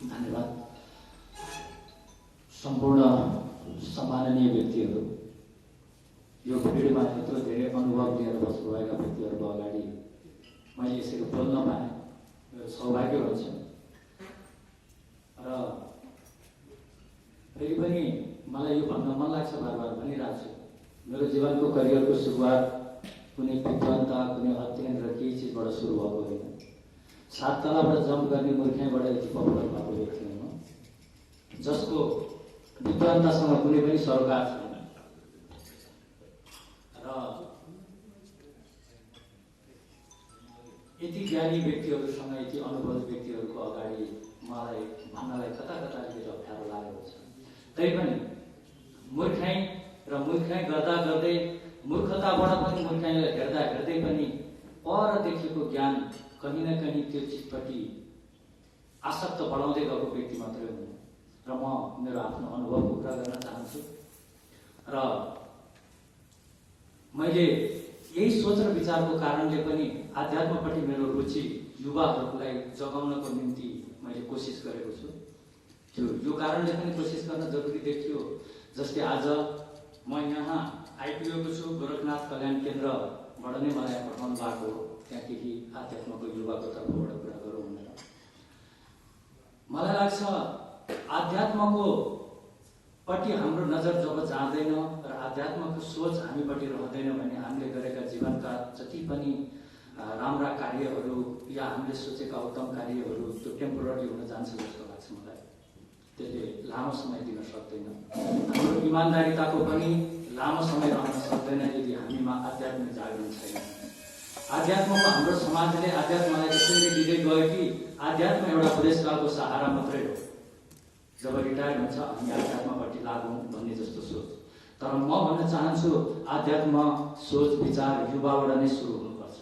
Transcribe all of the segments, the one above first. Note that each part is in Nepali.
धन्यवाद। सम्पूर्ण सम्माननीय व्यक्तिहरू, यो पिरियडमा यत्रो धेरै अनुभव लिएर बस्नुभएका व्यक्तिहरूको अगाडि मैले यसरी बोल्न पाएँ, मेरो सौभाग्य हुन्छ। र फेरि पनि मलाई यो भन्न मन लाग्छ, बार बार भनिरहेको छु, मेरो जीवनको करियरको सुरुवात कुनै विद्वानता, कुनै अध्ययन र केही चिजबाट सुरु भएको होइन। 7 तलाबाट जम्प गर्ने मूर्खाइबाट यति पपुलर भएको व्यक्ति हुँ, जसको विद्वानतासँग कुनै पनि सरोकार छैन। र यति ज्ञानी व्यक्तिहरूसँग, यति अनुभवी व्यक्तिहरूको अगाडि मलाई भन्नलाई कता कता अलिकति अप्ठ्यारो लागेको छ। तैपनि मूर्खाइ र मूर्खाइ गर्दा गर्दै, मूर्खताबाट पनि मूर्खाइलाई हेर्दा हेर्दै पनि पर देखेको ज्ञान कहीँ न कहीँ त्यो चिजप्रति आसक्त बढाउँदै गएको व्यक्ति मात्रै हुँ। र म मेरो आफ्नो अनुभवको कुरा गर्न चाहन्छु। र मैले यही सोच र विचारको कारणले पनि आध्यात्मपट्टि मेरो रुचि युवाहरूलाई जगाउनको निम्ति मैले कोसिस गरेको छु। यो कारणले पनि कोसिस गर्न जरुरी देखियो। जस्तै आज म यहाँ आइपुगेको छु, गोरखनाथ कल्याण केन्द्रबाट नै मलाई पठाउनु भएको हो, त्यहाँ केही आध्यात्मको युवाको तर्फबाट कुरा गरौँ भनेर। मलाई लाग्छ आध्यात्मको पट्टि हाम्रो नजर जब जाँदैन र आध्यात्मको सोच हामीपट्टि रहँदैन भने हामीले गरेका जीवनका जति पनि राम्रा कार्यहरू या हामीले सोचेका उत्तम कार्यहरू त्यो टेम्पोररी हुन जान्छ जस्तो लाग्छ मलाई। त्यसले लामो समय दिन सक्दैन। हाम्रो इमान्दारिताको पनि लामो समय रहन सक्दैन यदि हामीमा आध्यात्मिक जागरण छैन। आध्यात्मको हाम्रो समाजले आध्यात्मलाई त्यसरी दिँदै गयो कि आध्यात्म एउटा बुढेसकालको सहारा मात्रै हो। जब रिटायर हुन्छ हामी आध्यात्मपट्टि लागौँ भन्ने जस्तो सोच। तर म भन्न चाहन्छु आध्यात्म सोच विचार युवाबाट नै सुरु हुनुपर्छ।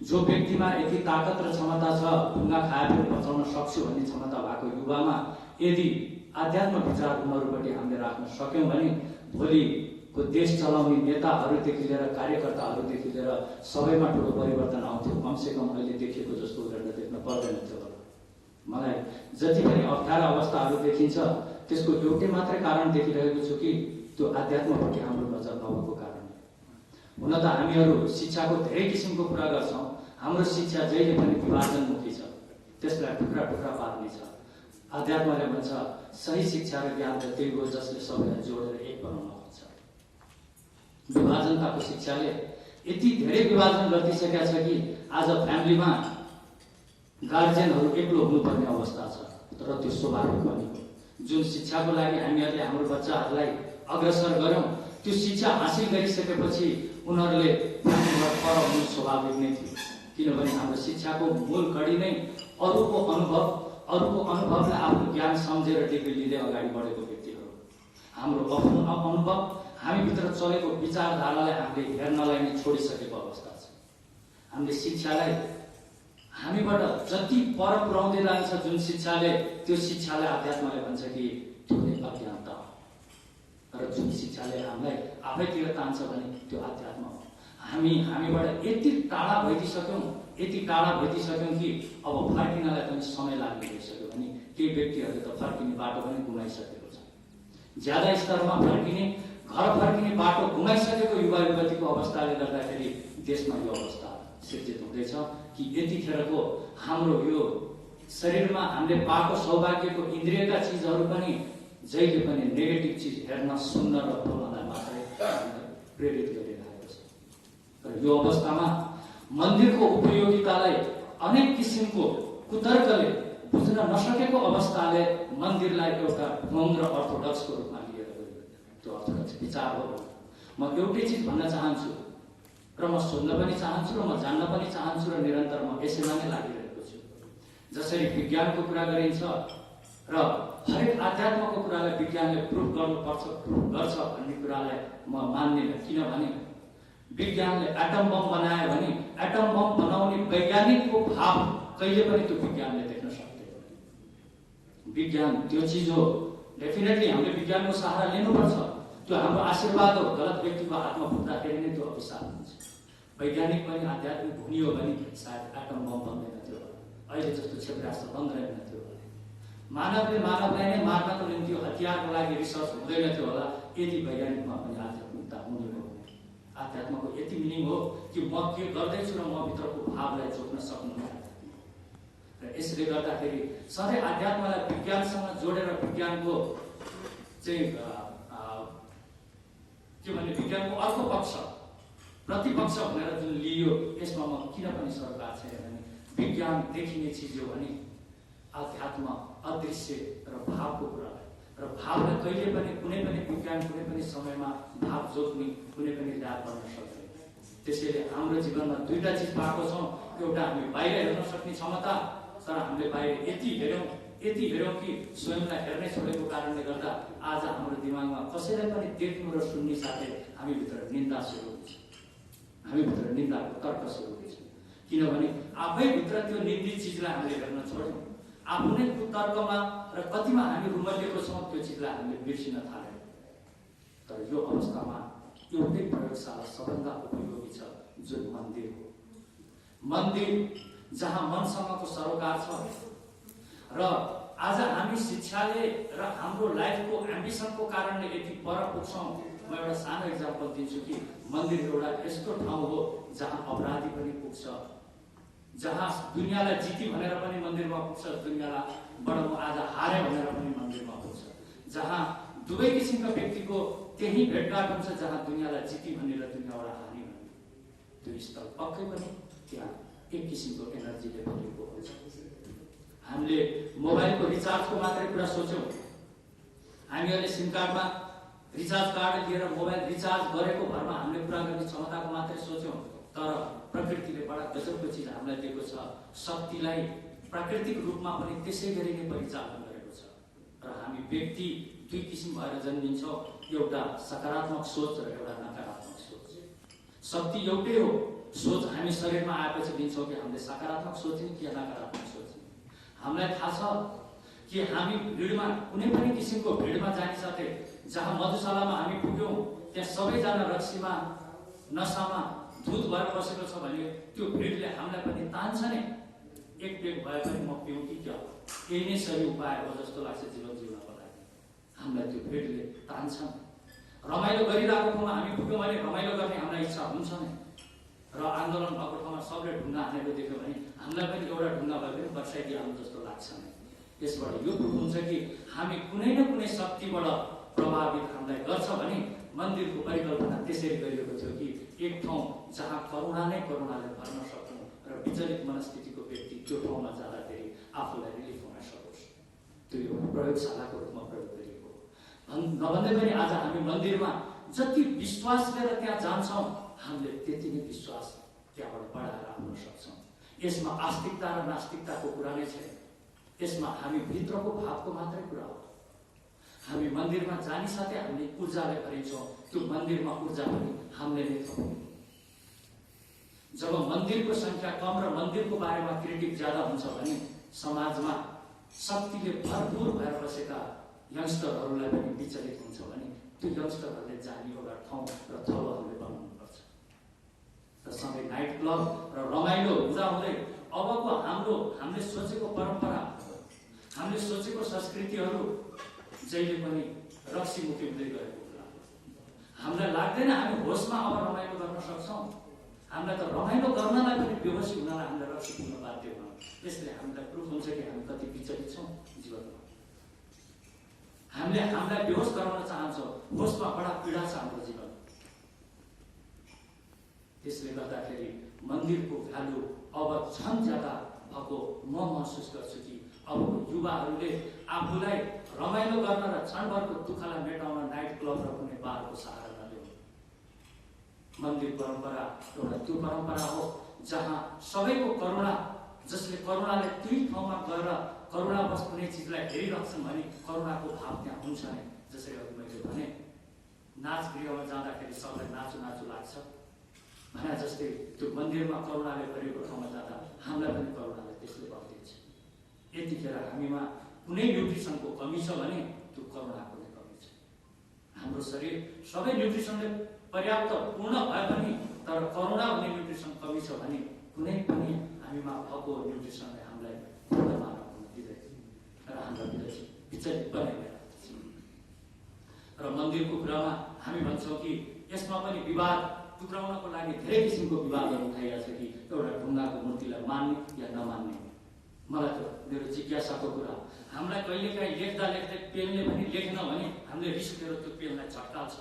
जो व्यक्तिमा यति ताकत र क्षमता छ, ढुङ्गा खाए पनि बचाउन सक्छु भन्ने क्षमता भएको युवामा यदि आध्यात्म विचार उनीहरूपट्टि हामीले राख्न सक्यौँ भने भोलिको देश चलाउने नेताहरूदेखि लिएर कार्यकर्ताहरूदेखि लिएर सबैमा ठुलो परिवर्तन आउँथ्यो। कमसेकम अहिले देखिएको जस्तो उदाहरण देख्न पर्दैन थियो। मलाई जति पनि अप्ठ्यारा अवस्थाहरू देखिन्छ त्यसको एउटै मात्रै कारण देखिरहेको छु कि त्यो आध्यात्मपट्टि हाम्रो नजर नभएको कारण। हुन त हामीहरू शिक्षाको धेरै किसिमको कुरा गर्छौँ। हाम्रो शिक्षा जहिले पनि विभाजनमुखी छ, त्यसलाई टुक्रा टुक्रा पार्ने छ। आध्यात्मले भन्छ सही शिक्षा र ज्ञान त त्यही हो जसले सबैलाई जोडेर एक बनाउन खोज्छ। विभाजनताको शिक्षाले यति धेरै विभाजन गरिदिइसकेका छ कि आज फ्यामिलीमा गार्जियनहरू एक्लो हुनुपर्ने अवस्था छ। तर त्यो स्वाभाविक पनि हो। जुन शिक्षाको लागि हामीहरूले हाम्रो बच्चाहरूलाई अग्रसर गऱ्यौँ त्यो शिक्षा हासिल गरिसकेपछि उनीहरूले फ्यामिलीबाट पर हुनु स्वाभाविक नै थियो। किनभने हाम्रो शिक्षाको मूल कडी नै अरूको अनुभवलाई आफ्नो ज्ञान सम्झेर डिग्री लिँदै अगाडि बढेको व्यक्तिहरू। हाम्रो आफ्नो अनुभव, हामीभित्र चलेको विचारधारालाई हामीले हेर्नलाई नै छोडिसकेको अवस्था छ। हामीले शिक्षालाई हामीबाट जति पर पुर्याउँदै लान्छ जुन शिक्षाले, त्यो शिक्षालाई आध्यात्मले भन्छ कि त्यो नै अज्ञानता हो। र जुन शिक्षाले हामीलाई आफैतिर तान्छ भने त्यो आध्यात्म हो। हामीबाट यति टाढा भइदिसक्यौँ कि अब फर्किनलाई पनि समय लाग्ने भइसक्यो भने केही व्यक्तिहरूले त फर्किने बाटो पनि गुमाइसकेको छ। ज्यादा स्तरमा फर्किने, घर फर्किने बाटो गुमाइसकेको युवा युवतीको अवस्थाले गर्दाखेरि देशमा यो अवस्था सिर्जित हुँदैछ कि यतिखेरको हाम्रो यो शरीरमा हामीले पाएको सौभाग्यको इन्द्रियका चिजहरू पनि जहिले पनि नेगेटिभ चिज हेर्न, सुन्न र बोल्नलाई मात्रै प्रेरित गरिरहेको छ। र यो अवस्थामा मन्दिरको उपयोगितालाई अनेक किसिमको कुतर्कले बुझ्न नसकेको अवस्थाले मन्दिरलाई एउटा ढोङ र अर्थोडक्सको रूपमा लिएर गयो। त्यो अर्थोडक्स विचार हो। म एउटै चिज भन्न चाहन्छु र म सोध्न पनि चाहन्छु र म जान्न पनि चाहन्छु र निरन्तर म यसैमा नै लागिरहेको छु। जसरी विज्ञानको कुरा गरिन्छ र हरेक आध्यात्मको कुरालाई विज्ञानले प्रुफ गर्नुपर्छ, प्रुफ गर्छ भन्ने कुरालाई म मान्दिनँ। किनभने विज्ञानले एटम बम बनायो भने एटम बम बनाउने वैज्ञानिकको भाव कहिले पनि त्यो विज्ञानले देख्न सक्दैन। विज्ञान त्यो चिज हो, डेफिनेटली हामीले विज्ञानको सहारा लिनुपर्छ। त्यो हाम्रो आशीर्वाद हो। गलत व्यक्तिको हातमा फुट्दाखेरि नै त्यो अभिशाप हुन्छ। वैज्ञानिक पनि आध्यात्मिक हुने हो भने सायद एटम बम बन्दैन थियो, अहिले जस्तो क्षेपणास्त्र बन्दैन थियो। मानवले मानवलाई नै मार्नको निम्ति हतियारको लागि रिसर्च हुँदैन थियो होला यदि वैज्ञानिकमा पनि आध्यात्मिकता हुने हो। आध्यात्मको यति मिनिङ हो कि म के गर्दैछु र म भित्रको भावलाई जोड्न सक्नु। र यसले गर्दाखेरि सधैँ आध्यात्मलाई विज्ञानसँग जोडेर विज्ञानको चाहिँ के भन्ने विज्ञानको अर्को पक्ष प्रतिपक्ष भनेर जुन लियो यसमा म किन पनि सरकार छैन भने विज्ञान देखिने चिज हो भने आध्यात्म अदृश्य र भावको कुरा र भावलाई कहिले पनि कुनै पनि विज्ञान कुनै पनि समयमा भाव जोड्ने कुनै पनि ल्याद गर्न सक्दैन। त्यसैले हाम्रो जीवनमा दुईटा चिज पाएको छौँ, एउटा हामी बाहिर हेर्न सक्ने क्षमता, तर हामीले बाहिर यति हेऱ्यौँ कि स्वयंलाई हेर्नै छोडेको कारणले गर्दा आज हाम्रो दिमागमा कसैलाई पनि देख्नु र सुन्ने साथै हामीभित्र निन्दा सुरु हुन्छ, हामीभित्र निन्दाको तर्क सुरु हुन्छ। किनभने आफैभित्र त्यो निन्दित चिजलाई हामीले हेर्न छोड्यौँ, आफू नै तर्कमा र कतिमा हामी रुमलिएको छौँ त्यो चिजलाई हामीले बिर्सिन थाल्यौँ। तर यो अवस्थामा एउटै प्रयोगशाला सबभन्दा उपयोगी छ, जुन मन्दिर हो। मन्दिर जहाँ मनसँगको सरोकार छ र आज हामी शिक्षाले र हाम्रो लाइफको एम्बिसनको कारणले यति पर पुग्छौँ। म एउटा सानो इक्जाम्पल दिन्छु कि मन्दिर एउटा यस्तो ठाउँ हो जहाँ अपराधी पनि पुग्छ, जहाँ दुनियाँलाई जिती भनेर पनि मन्दिरमा पुग्छ, दुनियाँबाट म आज हारे भनेर पनि मन्दिरमा पुग्छ, जहाँ दुवै किसिमका व्यक्तिको त्यही भेटघाट हुन्छ, जहाँ दुनियाँलाई जिती भनेर दुनियाँबाट हानि भन्ने त्यो स्थल पक्कै पनि त्यहाँ एक किसिमको एनर्जीले भरिएको हुन्छ। हामीले मोबाइलको रिचार्जको मात्रै कुरा सोच्यौँ, हामीहरूले सिम कार्डमा रिचार्ज कार्ड लिएर मोबाइल रिचार्ज गरेको भरमा हामीले कुरा गर्ने क्षमताको मात्रै सोच्यौँ, तर प्रकृतिले बडा गजबको चिज हामीलाई दिएको छ। शक्तिलाई प्राकृतिक रूपमा पनि त्यसै गरी नै परिचालन गरेको छ र हामी व्यक्ति दुई किसिम भएर जन्मिन्छौँ, एउटा सकारात्मक सोच र एउटा नकारात्मक सोच। शक्ति एउटै हो, सोच हामी शरीरमा आएपछि दिन्छौँ कि हामीले सकारात्मक सोच्ने कि नकारात्मक सोच्ने। हामीलाई थाहा छ कि हामी भिडमा कुनै पनि किसिमको भिडमा जाने साथै जहाँ मधुशालामा हामी पुग्यौँ त्यहाँ सबैजना रक्सीमा नसामा धुत भएर बसेको छ भने त्यो भिडले हामीलाई पनि तान्छ नै। एक पेट भए पनि म पिउँ कि क्या, यही नै सही उपाय हो जस्तो लाग्छ जीवन जिउनको लागि। हामीलाई त्यो भिडले तान्छ। रमाइलो गरिरहेको ठाउँमा हामी पुग्यौँ भने रमाइलो गर्ने हामीलाई इच्छा हुन्छ नै, र आन्दोलन भएको ठाउँमा सबले ढुङ्गा हानेको देख्यो भने हामीलाई पनि एउटा ढुङ्गा भए पनि बर्साइदिहाल्नु जस्तो लाग्छ नै। त्यसबाट यो प्रुफ हुन्छ कि हामी कुनै न कुनै शक्तिबाट प्रभावित हामीलाई गर्छ भने मन्दिरको परिकल्पना त्यसरी गरिएको थियो कि एक ठाउँ जहाँ करुणा नै करुणाले भर्न सकौँ र विचलित मनस्थितिको व्यक्ति त्यो ठाउँमा जाँदाखेरि आफूलाई रिलिफ हुन सकोस्। त्यो एउटा प्रयोगशालाको रूपमा प्रयोग गरिएको हो। नभन्दै पनि आज हामी मन्दिरमा जति विश्वास लिएर त्यहाँ जान्छौँ हामीले त्यति नै विश्वास त्यहाँबाट बढाएर आउन सक्छौँ। यसमा आस्तिकता र नास्तिकताको कुरा नै छैन, यसमा हामी भित्रको भावको मात्रै कुरा हो। हामी मन्दिरमा जाने साथै हामीले ऊर्जालाई भरिन्छौँ, त्यो मन्दिरमा ऊर्जा पनि हामीले नै थप्छौँ। जब मन्दिरको संख्या कम र मन्दिरको बारेमा क्रिटिक ज्यादा हुन्छ भने समाजमा शक्तिले भरपूर भएर बसेका यङ्स्टरहरूलाई पनि विचलित हुन्छ भने त्यो यङ्स्टरहरूले जाने एउटा ठाउँ र थलोहरूले बनाउनुपर्छ। र सँगै नाइट क्लब र रमाइलो हुँदाहुँदै अबको हामीले सोचेको परम्परा, हामीले सोचेको संस्कृतिहरू जहिले पनि रक्सीमुखी हुँदै गएको कुरा। हामीलाई लाग्दैन हामी होसमा अब रमाइलो गर्न सक्छौँ। हामीलाई त रमाइलो गर्नलाई पनि बेहोसी हुनलाई हामीलाई रक्सी पिउन बाध्य हुन। यसले हामीलाई प्रुफ हुन्छ कि हामी कति विचलित छौँ जीवनमा। हामीलाई बेहोस गराउन चाहन्छौँ, होसमा बडा पीडा छ हाम्रो जीवन। त्यसले गर्दाखेरि मन्दिरको भ्यालु अब झन् ज्यादा भएको म महसुस गर्छु कि अबको युवाहरूले आफूलाई रमाइलो गर्न र क्षणभरको दुःखलाई मेटाउन नाइट क्लब र कुनै बारको सहारा नलिउन्। मन्दिर परम्परा एउटा त्यो परम्परा हो जहाँ सबैको करुणा, जसले करुणाले त्यही ठाउँमा गएर करुणावश कुनै चिजलाई हेरिरहन्छन् भने करुणाको भाव त्यहाँ हुन्छ नै। जसरी अघि मैले भने नाच गृहमा जाँदाखेरि सबलाई नाचु नाचु लाग्छ भने जस्तै त्यो मन्दिरमा करुणाले भरिएको ठाउँमा जाँदा हामीलाई पनि करुणाले त्यसले भरिदिन्छ। यतिखेर हामीमा कुनै न्युट्रिसनको कमी छ भने त्यो करुणाको नै कमी छ। हाम्रो शरीर सबै न्युट्रिसनले पर्याप्त पूर्ण भए पनि तर करुणा भन्ने न्युट्रिसन कमी छ भने कुनै पनि हामीमा भएको न्युट्रिसनले हामीलाई पूर्ण मानव हुन दिँदैन र हाम्रो मन्दिरको कुरामा हामी भन्छौँ कि यसमा पनि विवाद टुक्राउनको लागि धेरै किसिमको विवादहरू उठाइरहेको छ कि एउटा ढुङ्गाको मूर्तिलाई मान्ने या नमान्ने। मलाई त मेरो जिज्ञासाको कुरा, हामीलाई कहिलेकाहीँ लेख्दा लेख्दै पेनले पनि लेख्न भने हामीले रिस उठेर त्यो पेनलाई झट्काल्छ।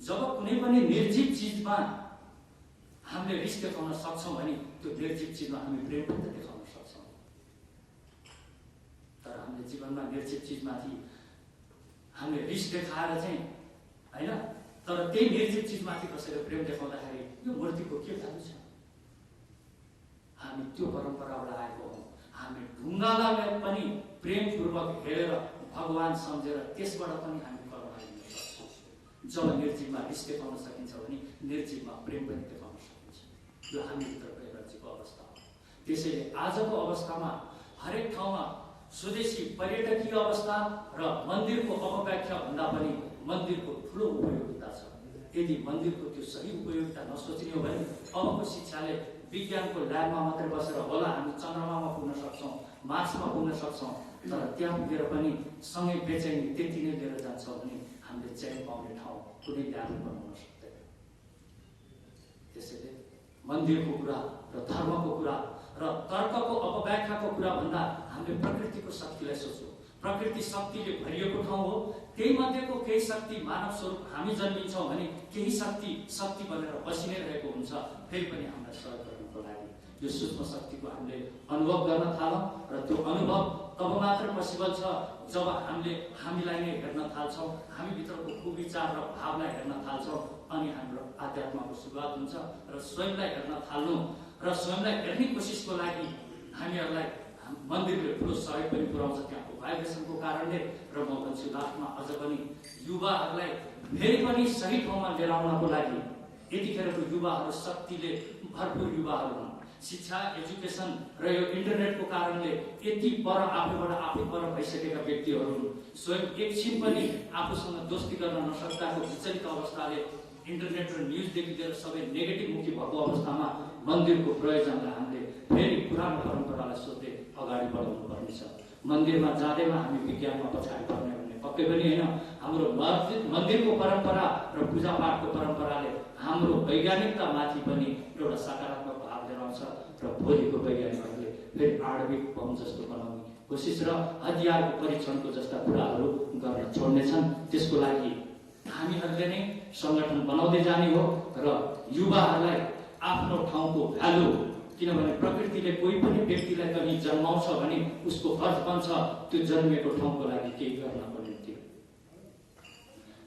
जब कुनै पनि निर्जीव चिजमा हामीले रिस देखाउन सक्छौँ भने त्यो निर्जीव चिजमा हामी प्रेम पनि त देखाउन सक्छौँ। तर हामीले जीवनमा निर्जीव चिजमाथि हामीले रिस देखाएर चाहिँ होइन, तर त्यही निर्जीव चिजमाथि कसैले प्रेम देखाउँदाखेरि यो मूर्तिको के भ्यालु छ? हामी त्यो परम्पराबाट आएको हौँ। हामी ढुङ्गालाई पनि प्रेमपूर्वक हेरेर भगवान सम्झेर त्यसबाट पनि हामी करुणा लिन सक्छौँ। जब निर्जीवमा रिस देखाउन सकिन्छ भने निर्जीवमा प्रेम पनि देखाउन सकिन्छ। यो हामीभित्रको एनर्जीको अवस्था हो। त्यसैले आजको अवस्थामा हरेक ठाउँमा स्वदेशी पर्यटकीय अवस्था र मन्दिरको अपव्याख्या भन्दा पनि मन्दिरको ठुलो उपयोगिता छ। यदि मन्दिरको त्यो सही उपयोगिता नसोच्ने हो भने अबको शिक्षाले विज्ञानको ल्याबमा मात्रै बसेर होला हामी चन्द्रमामा पुग्न सक्छौँ, मार्समा पुग्न सक्छौँ, तर त्यहाँ पुगेर पनि सँगै बेचैनी त्यति नै लिएर जान्छौँ भने हामीले चैन पाउने ठाउँ कुनै ल्याबले बनाउन सक्दैन। त्यसैले मन्दिरको कुरा र धर्मको कुरा र तर्कको अपव्याख्याको कुरा भन्दा हामीले प्रकृतिको शक्तिलाई सोचौँ। प्रकृति शक्तिले भरिएको ठाउँ हो। त्यही मध्येको केही शक्ति मानव स्वरूप हामी जन्मिन्छौँ भने केही शक्ति बनेर बसि नै रहेको हुन्छ। फेरि पनि हामीलाई सहयोग गर्नको लागि यो सूक्ष्म शक्तिको हामीले अनुभव गर्न थालौँ र त्यो अनुभव तब मात्र पोसिबल छ जब हामीले हामीलाई नै हेर्न थाल्छौँ, हामीभित्रको कुविचार र भावलाई हेर्न थाल्छौँ, अनि हाम्रो आध्यात्मको सुरुवात हुन्छ। र स्वयंलाई हेर्न थाल्नु र स्वयंलाई हेर्ने कोसिसको लागि हामीहरूलाई मन्दिरले ठुलो सहयोग पनि पुर्याउँछ त्यहाँको भाइब्रेसनको कारणले। र म भन्छु लास्टमा अझ पनि युवाहरूलाई फेरि पनि सही ठाउँमा लिएर आउनको लागि यतिखेरको युवाहरू शक्तिले भरपुर युवाहरू हुन्। शिक्षा, एजुकेसन र यो इन्टरनेटको कारणले यति पर आफै पर भइसकेका व्यक्तिहरू हुन्। स्वयं एकछिन पनि आफूसँग दोस्ती गर्न नसक्दाको विचलित अवस्थाले इन्टरनेट र न्युजदेखि लिएर सबै नेगेटिभ मुखी भएको अवस्थामा मन्दिरको प्रयोजनलाई हामीले फेरि पुरानो परम्परालाई सोध्दै अगाडि बढाउनु पर्नेछ। मन्दिरमा जाँदैमा हामी विज्ञानमा पछाडि पर्ने भन्ने पक्कै पनि होइन। हाम्रो मन्दिरको परम्परा र पूजापाठको परम्पराले हाम्रो वैज्ञानिकतामाथि पनि एउटा सकारात्मक भाव लिएर आउँछ र भोलिको वैज्ञानिकहरूले फेरि आणविक बम जस्तो बनाउने कोसिस र हतियारको परीक्षणको जस्ता कुराहरू गर्न छोड्नेछन्। त्यसको लागि हामीहरूले नै सङ्गठन बनाउँदै जाने हो र युवाहरूलाई आफ्नो ठाउँको भ्यालु, किनभने प्रकृतिले कोही पनि व्यक्तिलाई कहीँ जन्माउँछ भने उसको फर्ज बन्छ त्यो जन्मिएको ठाउँको लागि केही गर्नको निम्ति।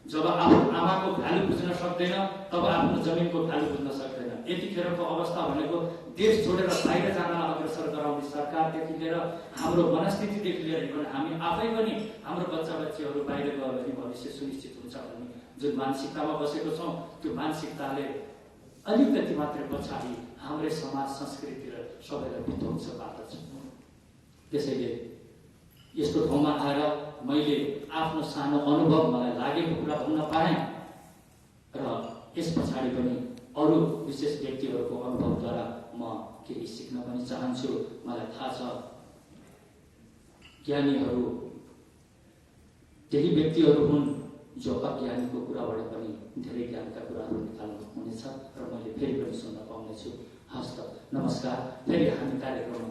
जब आफ्नो आमाको भ्यालु बुझ्न सक्दैन तब आफ्नो जमिनको भ्यालु बुझ्न सक्दैन। यतिखेरको अवस्था भनेको देश छोडेर बाहिर जानलाई अग्रसर गराउने सरकारदेखि लिएर हाम्रो मनस्थितिदेखि लिएर हामी आफै पनि हाम्रो बच्चा बच्चीहरू बाहिर गयो भने भविष्य सुनिश्चित हुन्छ भन्ने जुन मानसिकतामा बसेको छौँ त्यो मानसिकताले अलिकति मात्रै पछाडि हाम्रै समाज संस्कृति र सबैलाई विध्वंस पार्दछ। त्यसैले यस्तो ठाउँमा आएर मैले आफ्नो सानो अनुभव मलाई लागेको कुरा भन्न पाएँ र यस पछाडि पनि अरू विशेष व्यक्तिहरूको अनुभवद्वारा म केही सिक्न पनि चाहन्छु। मलाई थाहा छ ज्ञानीहरू त्यही व्यक्तिहरू हुन् जो अज्ञानीको कुराबाट पनि धेरै ज्ञानका कुराहरू निकाल्नु हुनेछ र मैले फेरि पनि सुन्न पाउनेछु। हस्त नमस्कार। फेरि हामी कार्यक्रममा